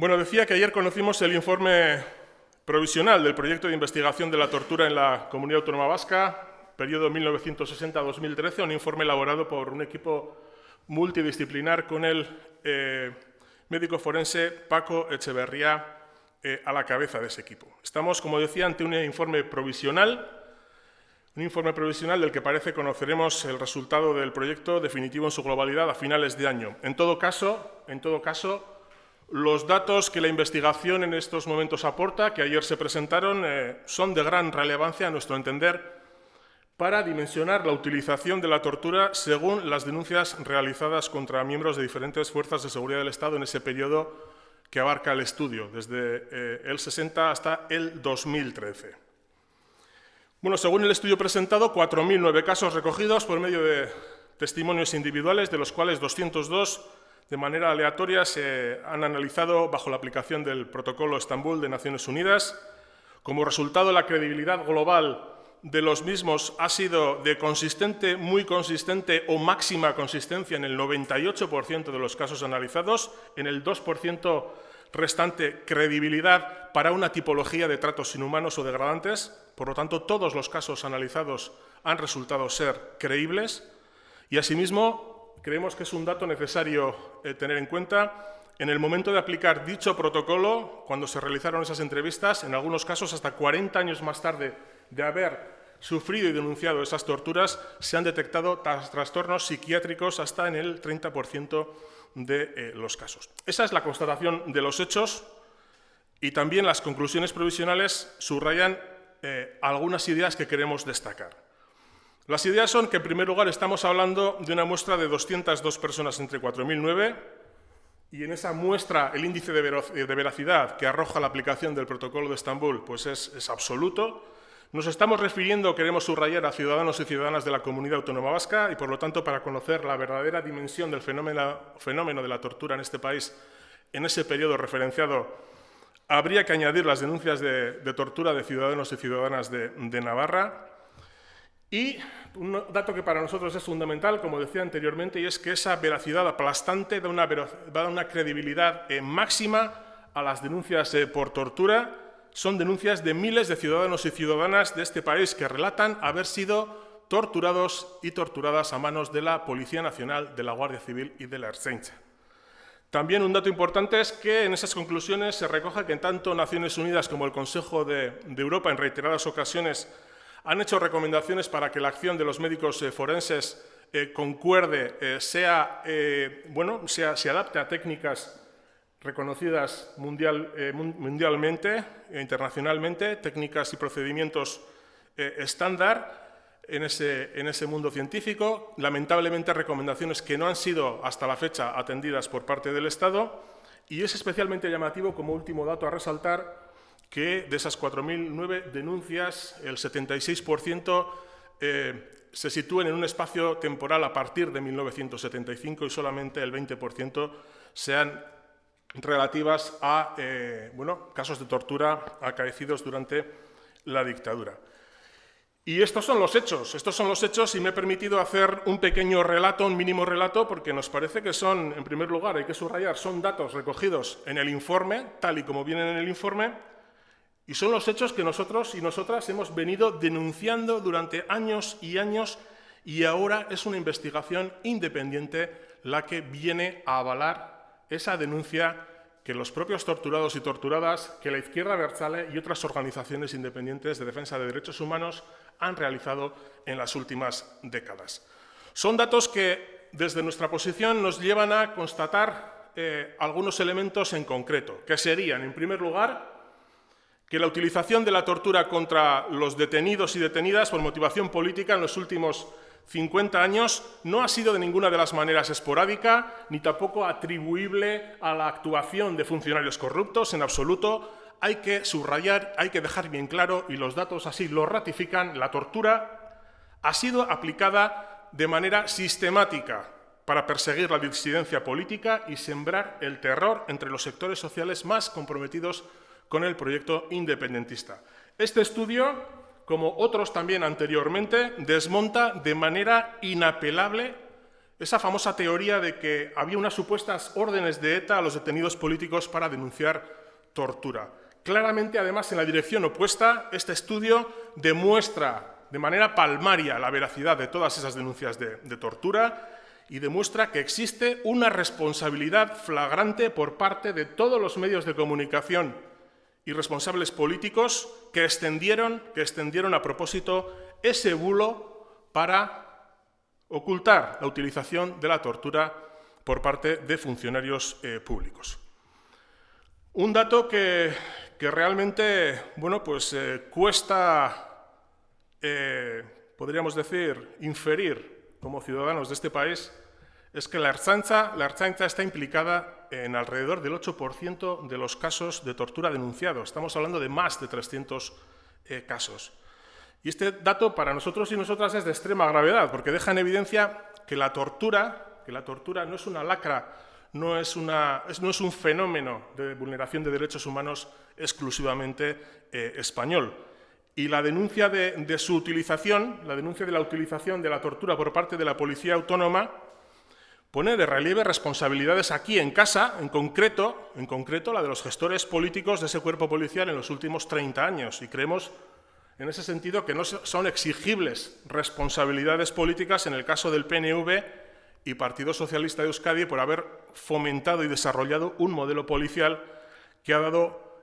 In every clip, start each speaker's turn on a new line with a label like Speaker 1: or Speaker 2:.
Speaker 1: Bueno, decía que ayer conocimos el informe provisional del proyecto de investigación de la tortura en la Comunidad Autónoma Vasca, periodo 1960-2013, un informe elaborado por un equipo multidisciplinar con el médico forense Paco Echeverría a la cabeza de ese equipo. Estamos, como decía, ante un informe provisional del que parece conoceremos el resultado del proyecto definitivo en su globalidad a finales de año. En todo caso, los datos que la investigación en estos momentos aporta, que ayer se presentaron, son de gran relevancia, a nuestro entender, para dimensionar la utilización de la tortura según las denuncias realizadas contra miembros de diferentes fuerzas de seguridad del Estado en ese periodo que abarca el estudio, desde el 60 hasta el 2013. Bueno, según el estudio presentado, 4.009 casos recogidos por medio de testimonios individuales, de los cuales 202 de manera aleatoria se han analizado bajo la aplicación del Protocolo Estambul de Naciones Unidas. Como resultado, la credibilidad global de los mismos ha sido de consistente, muy consistente o máxima consistencia en el 98% de los casos analizados, en el 2% restante credibilidad para una tipología de tratos inhumanos o degradantes. Por lo tanto, todos los casos analizados han resultado ser creíbles y, asimismo, creemos que es un dato necesario tener en cuenta. En el momento de aplicar dicho protocolo, cuando se realizaron esas entrevistas, en algunos casos hasta 40 años más tarde de haber sufrido y denunciado esas torturas, se han detectado trastornos psiquiátricos hasta en el 30% de los casos. Esa es la constatación de los hechos y también las conclusiones provisionales subrayan algunas ideas que queremos destacar. Las ideas son que, en primer lugar, estamos hablando de una muestra de 202 personas entre 4.009 y en esa muestra el índice de veracidad que arroja la aplicación del Protocolo de Estambul pues es absoluto. Nos estamos refiriendo, queremos subrayar, a ciudadanos y ciudadanas de la Comunidad Autónoma Vasca y, por lo tanto, para conocer la verdadera dimensión del fenómeno de la tortura en este país, en ese periodo referenciado, habría que añadir las denuncias de tortura de ciudadanos y ciudadanas de Navarra. Y un dato que para nosotros es fundamental, como decía anteriormente, y es que esa veracidad aplastante da una credibilidad máxima a las denuncias por tortura. Son denuncias de miles de ciudadanos y ciudadanas de este país que relatan haber sido torturados y torturadas a manos de la Policía Nacional, de la Guardia Civil y de la Ertzaintza. También un dato importante es que en esas conclusiones se recoge que tanto Naciones Unidas como el Consejo de Europa en reiteradas ocasiones han hecho recomendaciones para que la acción de los médicos forenses concuerde, se adapte a técnicas reconocidas mundialmente e internacionalmente, técnicas y procedimientos estándar en ese mundo científico. Lamentablemente, recomendaciones que no han sido hasta la fecha atendidas por parte del Estado, y es especialmente llamativo, como último dato a resaltar, que de esas 4.009 denuncias, el 76% se sitúen en un espacio temporal a partir de 1975 y solamente el 20% sean relativas a casos de tortura acaecidos durante la dictadura. Y estos son los hechos, y me he permitido hacer un pequeño relato, un mínimo relato, porque nos parece que son, en primer lugar, hay que subrayar, son datos recogidos en el informe, tal y como vienen en el informe, y son los hechos que nosotros y nosotras hemos venido denunciando durante años, y ahora es una investigación independiente la que viene a avalar esa denuncia que los propios torturados y torturadas, que la izquierda abertzale y otras organizaciones independientes de defensa de derechos humanos han realizado en las últimas décadas. Son datos que, desde nuestra posición, nos llevan a constatar algunos elementos en concreto, que serían, en primer lugar, que la utilización de la tortura contra los detenidos y detenidas por motivación política en los últimos 50 años no ha sido de ninguna de las maneras esporádica, ni tampoco atribuible a la actuación de funcionarios corruptos, en absoluto. Hay que subrayar, hay que dejar bien claro, y los datos así lo ratifican, la tortura ha sido aplicada de manera sistemática para perseguir la disidencia política y sembrar el terror entre los sectores sociales más comprometidos con el proyecto independentista. Este estudio, como otros también anteriormente, desmonta de manera inapelable esa famosa teoría de que había unas supuestas órdenes de ETA a los detenidos políticos para denunciar tortura. Claramente, además, en la dirección opuesta, este estudio demuestra de manera palmaria la veracidad de todas esas denuncias de tortura y demuestra que existe una responsabilidad flagrante por parte de todos los medios de comunicación y responsables políticos que extendieron a propósito ese bulo para ocultar la utilización de la tortura por parte de funcionarios públicos. Un dato que realmente, bueno, pues cuesta, podríamos decir, inferir como ciudadanos de este país, es que la Ertzaintza está implicada en alrededor del 8% de los casos de tortura denunciados. Estamos hablando de más de 300 casos. Y este dato para nosotros y nosotras es de extrema gravedad, porque deja en evidencia que la tortura no es una lacra, no es un fenómeno de vulneración de derechos humanos exclusivamente español. Y la denuncia de su utilización, la denuncia de la utilización de la tortura por parte de la Policía Autónoma, pone de relieve responsabilidades aquí en casa, en concreto la de los gestores políticos de ese cuerpo policial en los últimos 30 años. Y creemos, en ese sentido, que no son exigibles responsabilidades políticas en el caso del PNV y Partido Socialista de Euskadi por haber fomentado y desarrollado un modelo policial que ha dado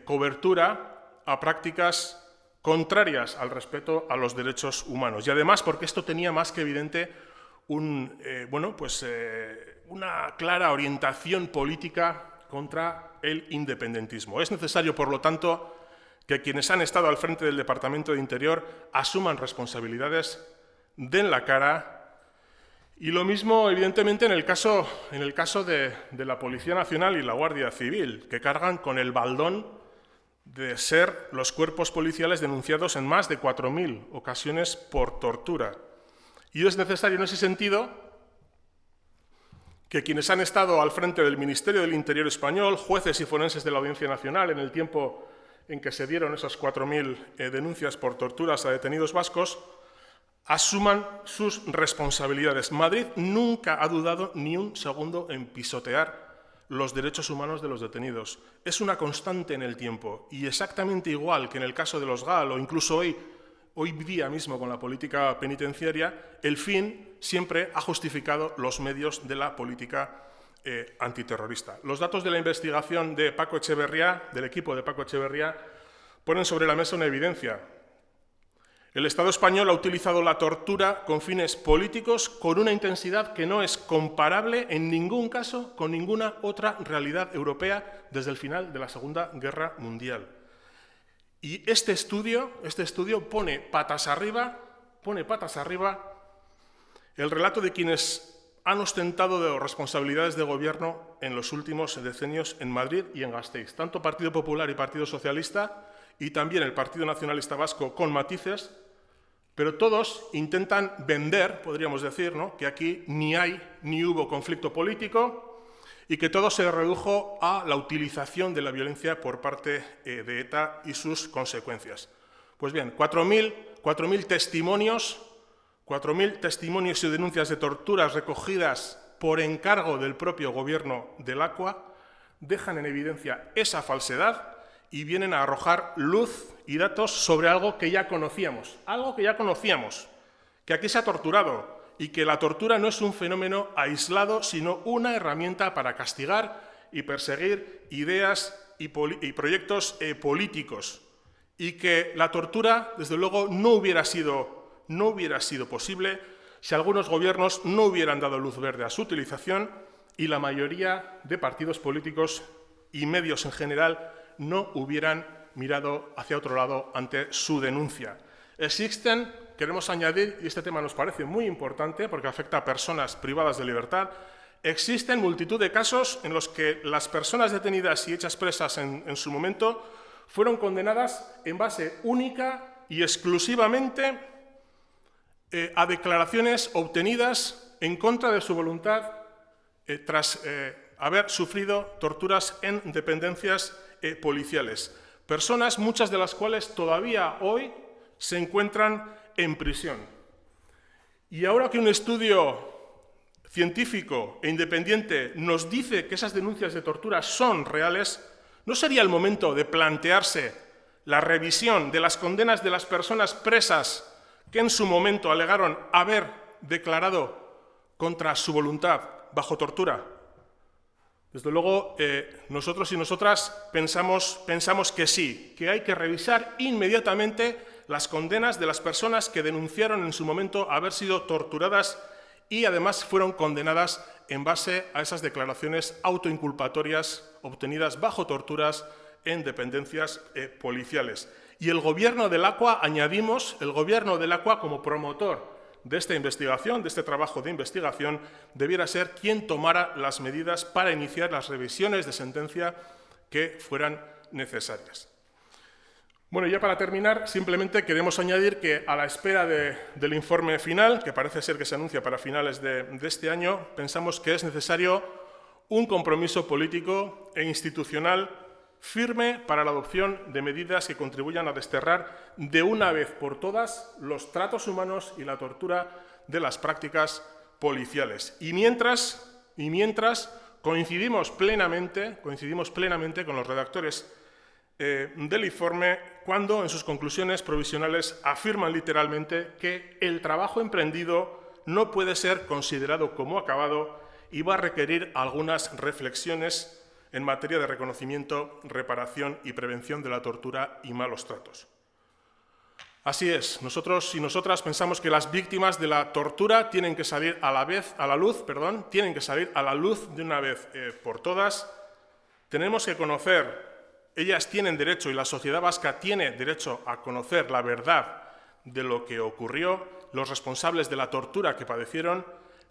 Speaker 1: cobertura a prácticas contrarias al respeto a los derechos humanos. Y además porque esto tenía más que evidente una clara orientación política contra el independentismo. Es necesario, por lo tanto, que quienes han estado al frente del Departamento de Interior asuman responsabilidades, den la cara. Y lo mismo, evidentemente, en el caso de la Policía Nacional y la Guardia Civil, que cargan con el baldón de ser los cuerpos policiales denunciados en más de 4.000 ocasiones por tortura. Y es necesario, en ese sentido, que quienes han estado al frente del Ministerio del Interior español, jueces y forenses de la Audiencia Nacional, en el tiempo en que se dieron esas 4.000 denuncias por torturas a detenidos vascos, asuman sus responsabilidades. Madrid nunca ha dudado ni un segundo en pisotear los derechos humanos de los detenidos. Es una constante en el tiempo y exactamente igual que en el caso de los GAL o incluso hoy día mismo con la política penitenciaria, el fin siempre ha justificado los medios de la política antiterrorista. Los datos de la investigación de Paco Etxeberria, del equipo de Paco Etxeberria, ponen sobre la mesa una evidencia. El Estado español ha utilizado la tortura con fines políticos con una intensidad que no es comparable en ningún caso con ninguna otra realidad europea desde el final de la Segunda Guerra Mundial. Y este estudio pone patas arriba el relato de quienes han ostentado de responsabilidades de gobierno en los últimos decenios en Madrid y en Gasteiz. Tanto Partido Popular y Partido Socialista, y también el Partido Nacionalista Vasco con matices, pero todos intentan vender, podríamos decir, ¿no?, que aquí ni hay ni hubo conflicto político y que todo se redujo a la utilización de la violencia por parte de ETA y sus consecuencias. Pues bien, 4.000 testimonios y denuncias de torturas recogidas por encargo del propio gobierno del ACUA dejan en evidencia esa falsedad y vienen a arrojar luz y datos sobre algo que ya conocíamos, que aquí se ha torturado y que la tortura no es un fenómeno aislado, sino una herramienta para castigar y perseguir ideas y proyectos políticos, y que la tortura, desde luego, no hubiera sido posible si algunos gobiernos no hubieran dado luz verde a su utilización y la mayoría de partidos políticos y medios en general no hubieran mirado hacia otro lado ante su denuncia. Existen, queremos añadir, y este tema nos parece muy importante porque afecta a personas privadas de libertad, existen multitud de casos en los que las personas detenidas y hechas presas en su momento fueron condenadas en base única y exclusivamente a declaraciones obtenidas en contra de su voluntad tras haber sufrido torturas en dependencias policiales. Personas, muchas de las cuales todavía hoy se encuentran en prisión. Y ahora que un estudio científico e independiente nos dice que esas denuncias de tortura son reales, ¿no sería el momento de plantearse la revisión de las condenas de las personas presas que en su momento alegaron haber declarado contra su voluntad bajo tortura? Desde luego, nosotros y nosotras pensamos que sí, que hay que revisar inmediatamente las condenas de las personas que denunciaron en su momento haber sido torturadas y además fueron condenadas en base a esas declaraciones autoinculpatorias obtenidas bajo torturas en dependencias policiales. Y el Gobierno del Aqua, añadimos, el Gobierno del Aqua como promotor de esta investigación, de este trabajo de investigación, debiera ser quien tomara las medidas para iniciar las revisiones de sentencia que fueran necesarias. Bueno, ya para terminar, simplemente queremos añadir que a la espera del informe final, que parece ser que se anuncia para finales de este año, pensamos que es necesario un compromiso político e institucional firme para la adopción de medidas que contribuyan a desterrar de una vez por todas los tratos humanos y la tortura de las prácticas policiales. Y mientras coincidimos plenamente con los redactores del informe cuando en sus conclusiones provisionales afirman literalmente que el trabajo emprendido no puede ser considerado como acabado y va a requerir algunas reflexiones en materia de reconocimiento, reparación y prevención de la tortura y malos tratos. Así es, nosotros y nosotras pensamos que las víctimas de la tortura tienen que salir a la luz de una vez por todas. Tenemos que conocer, ellas tienen derecho y la sociedad vasca tiene derecho a conocer la verdad de lo que ocurrió, los responsables de la tortura que padecieron.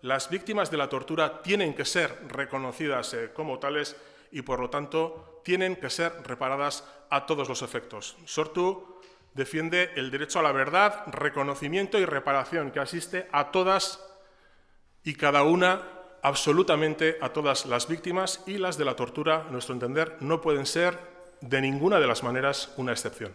Speaker 1: Las víctimas de la tortura tienen que ser reconocidas como tales y, por lo tanto, tienen que ser reparadas a todos los efectos. Sortu defiende el derecho a la verdad, reconocimiento y reparación que asiste a todas y cada una, absolutamente a todas las víctimas, y las de la tortura, a nuestro entender, no pueden ser de ninguna de las maneras una excepción.